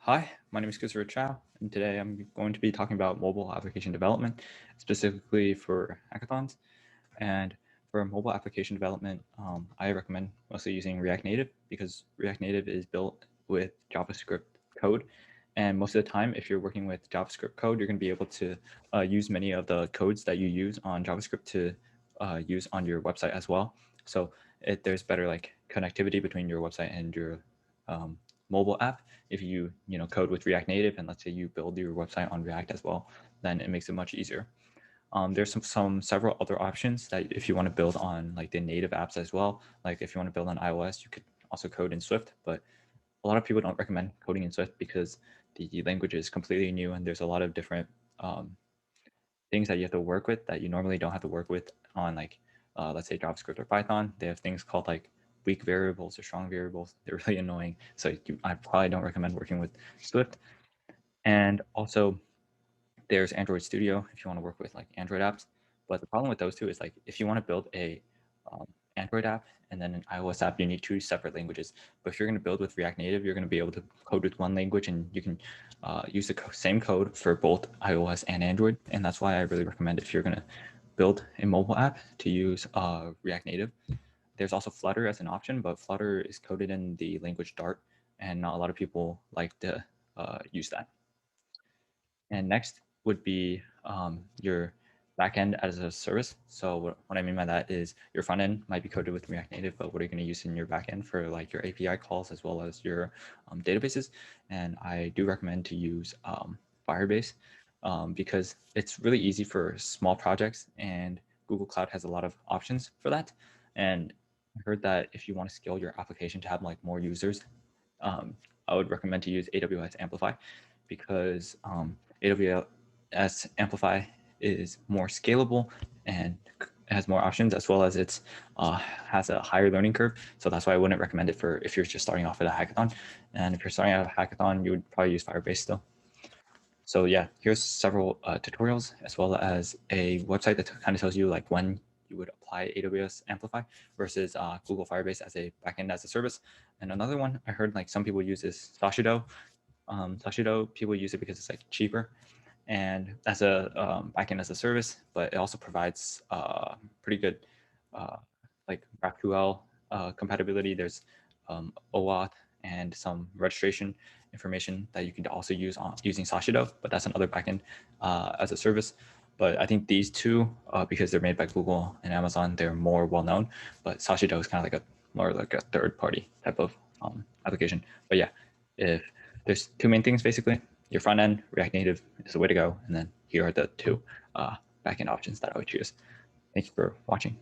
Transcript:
Hi, my name is Christopher Chow, and today I'm going to be talking about mobile application development, specifically for hackathons. And for mobile application development, I recommend mostly using React Native because React Native is built with JavaScript code. And most of the time, if you're working with JavaScript code, you're going to be able to use many of the codes that you use on JavaScript to use on your website as well. So there's better connectivity between your website and your um, mobile app. If you code with React Native and let's say you build your website on React as well, then it makes it much easier. There's several other options that if you want to build on like the native apps as well. Like if you want to build on iOS, you could also code in Swift, but a lot of people don't recommend coding in Swift because the language is completely new and there's a lot of different things that you have to work with that you normally don't have to work with on let's say JavaScript or Python. They have things called like weak variables or strong variables. They're really annoying. So I probably don't recommend working with Swift. And also there's Android Studio if you want to work with like Android apps. But the problem with those two is like if you want to build a um, Android app and then an iOS app, you need two separate languages. But if you're going to build with React Native, you're going to be able to code with one language and you can use the same code for both iOS and Android. And that's why I really recommend if you're going to build a mobile app to use React Native. There's also Flutter as an option, but Flutter is coded in the language Dart, and not a lot of people like to use that. And next would be your backend as a service. So what I mean by that is your front end might be coded with React Native, but what are you going to use in your backend for like your API calls as well as your databases? And I do recommend to use Firebase because it's really easy for small projects, and Google Cloud has a lot of options for that. And I heard that if you want to scale your application to have like more users, I would recommend to use AWS Amplify because AWS Amplify is more scalable and has more options, as well as it's has a higher learning curve. So that's why I wouldn't recommend it for if you're just starting off with a hackathon. And if you're starting out a hackathon, you would probably use Firebase still. So yeah, here's several tutorials as well as a website that kind of tells you like when you would apply AWS Amplify versus Google Firebase as a backend as a service. And another one I heard like some people use is Sashido. Sashido, people use it because it's like cheaper and as a backend as a service, but it also provides pretty good uh, like GraphQL compatibility. There's OAuth and some registration information that you can also use on using Sashido, but that's another backend as a service. But I think these two, because they're made by Google and Amazon, they're more well known. But Sashido is kind of like more like a third party type of application. But yeah, if there's two main things basically, your front end, React Native is the way to go. And then here are the two backend options that I would choose. Thank you for watching.